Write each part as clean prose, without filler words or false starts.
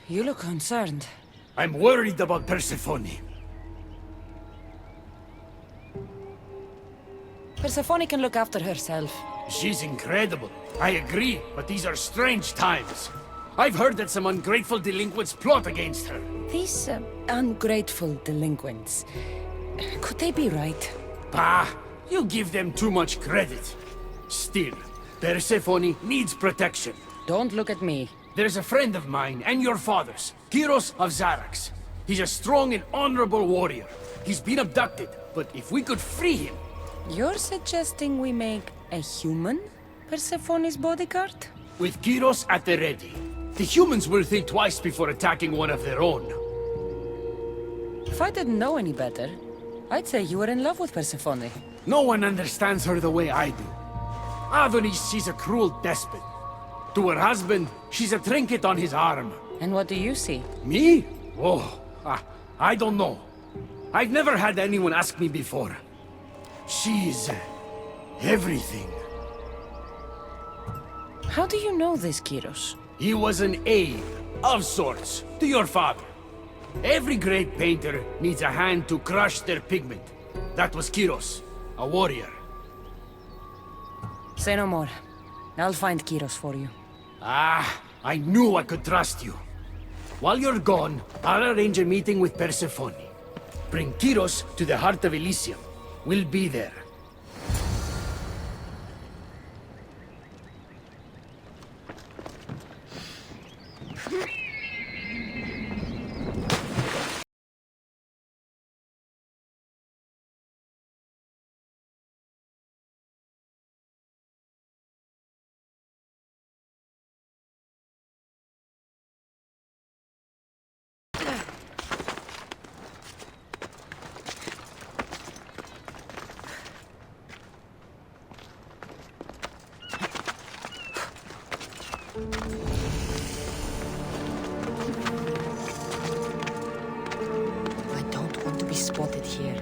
You look concerned. I'm worried about Persephone. Persephone can look after herself. She's incredible. I agree, but these are strange times. I've heard that some ungrateful delinquents plot against her. These ungrateful delinquents. Could they be right? Bah! You give them too much credit. Still, Persephone needs protection. Don't look at me. There's a friend of mine and your father's, Kyros of Xarax. He's a strong and honorable warrior. He's been abducted, but if we could free him... You're suggesting we make a human Persephone's bodyguard? With Kyros at the ready, the humans will think twice before attacking one of their own. If I didn't know any better, I'd say you were in love with Persephone. No one understands her the way I do. Adonis, she's a cruel despot. To her husband, she's a trinket on his arm. And what do you see? Me? Oh, I don't know. I've never had anyone ask me before. She's... everything. How do you know this, Kyros? He was an aide, of sorts, to your father. Every great painter needs a hand to crush their pigment. That was Kyros, a warrior. Say no more. I'll find Kyros for you. Ah, I knew I could trust you. While you're gone, I'll arrange a meeting with Persephone. Bring Kyros to the heart of Elysium. We'll be there. I don't want to be spotted here.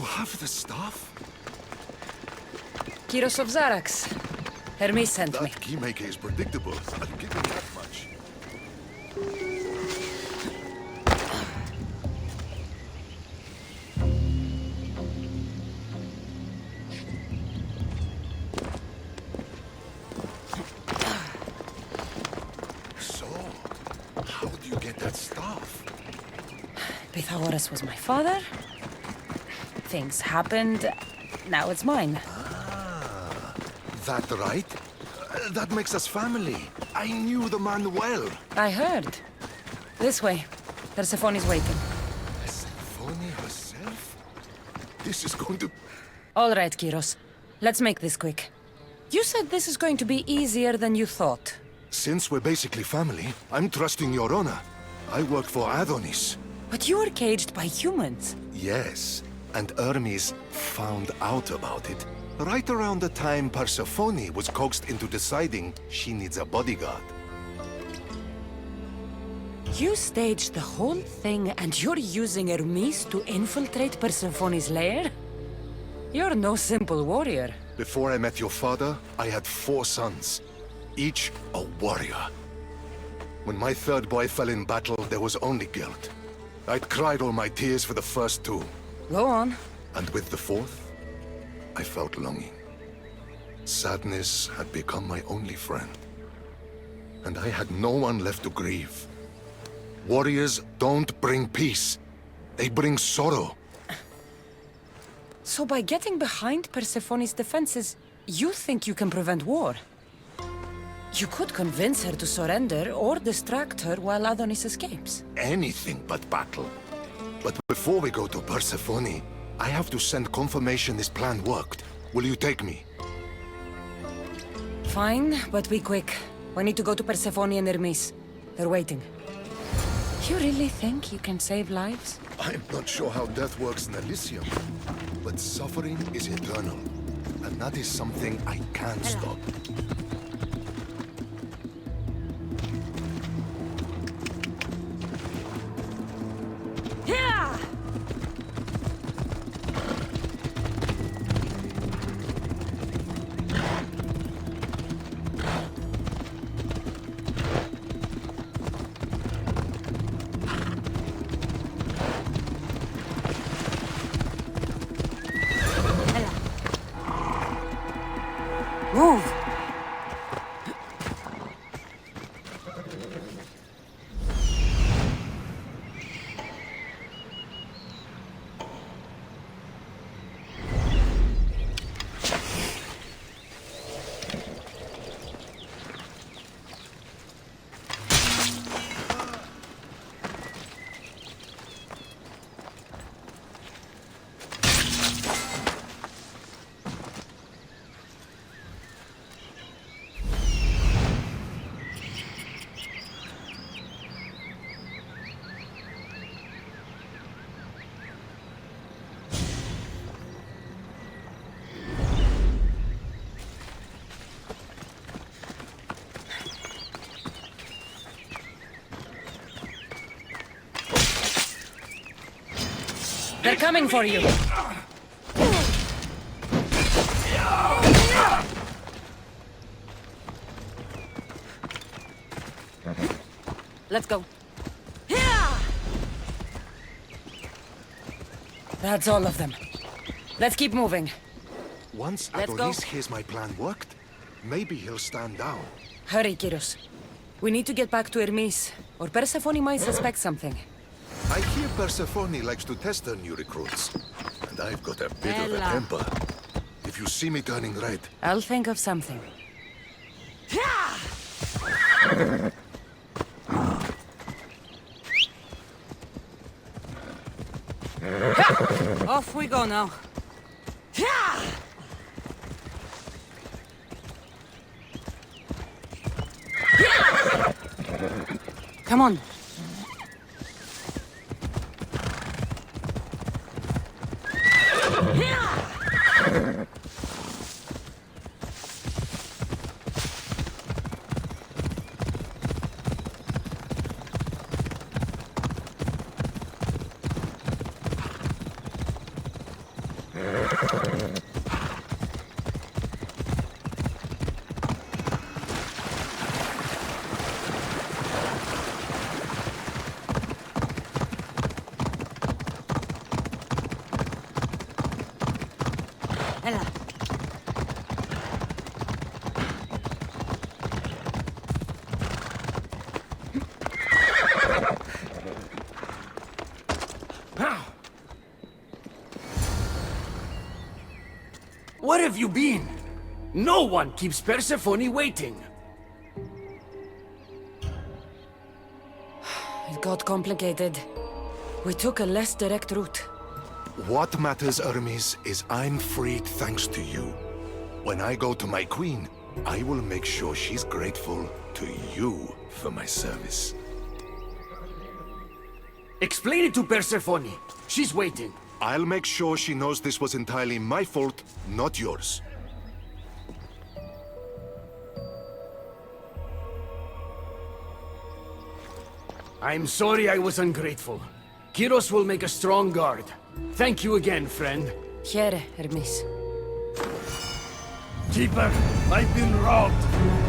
have the staff? Kyros of Zarax. Hermes sent me. That keymaker is predictable. I'll give you that much. So, how do you get that staff? Pythagoras was my father. Things happened. Now it's mine. That right? That makes us family. I knew the man well. I heard. This way. Persephone's waiting. Persephone herself? This is going to... All right, Kyros. Let's make this quick. You said this is going to be easier than you thought. Since we're basically family, I'm trusting your honor. I work for Adonis. But you were caged by humans. Yes, and Hermes found out about it. Right around the time Persephone was coaxed into deciding she needs a bodyguard. You staged the whole thing and you're using Hermes to infiltrate Persephone's lair? You're no simple warrior. Before I met your father, I had 4 sons, each a warrior. When my third boy fell in battle, there was only guilt. I'd cried all my tears for the first 2. Go on. And with the 4th, I felt longing. Sadness had become my only friend. And I had no one left to grieve. Warriors don't bring peace. They bring sorrow. So by getting behind Persephone's defenses, you think you can prevent war? You could convince her to surrender or distract her while Adonis escapes. Anything but battle. But before we go to Persephone, I have to send confirmation this plan worked. Will you take me? Fine, but be quick. We need to go to Persephone and Hermes. They're waiting. You really think you can save lives? I'm not sure how death works in Elysium, but suffering is eternal, and that is something I can't stop. Yeah! Move! They're coming for you! Let's go. That's all of them. Let's keep moving. Once Let's Adonis go. hears my plan worked, maybe he'll stand down. Hurry, Kyros. We need to get back to Hermes, or Persephone might suspect something. I hear Persephone likes to test her new recruits, and I've got a bit of a Ella. temper. If you see me turning red, I'll think of something. Off we go now. Come on. Ella. Where have you been? No one keeps Persephone waiting. It got complicated. We took a less direct route. What matters, Hermes, is I'm freed thanks to you. When I go to my queen, I will make sure she's grateful to you for my service. Explain it to Persephone. She's waiting. I'll make sure she knows this was entirely my fault, not yours. I'm sorry I was ungrateful. Kyros will make a strong guard. Thank you again, friend. Here, Hermes. Keeper, I've been robbed.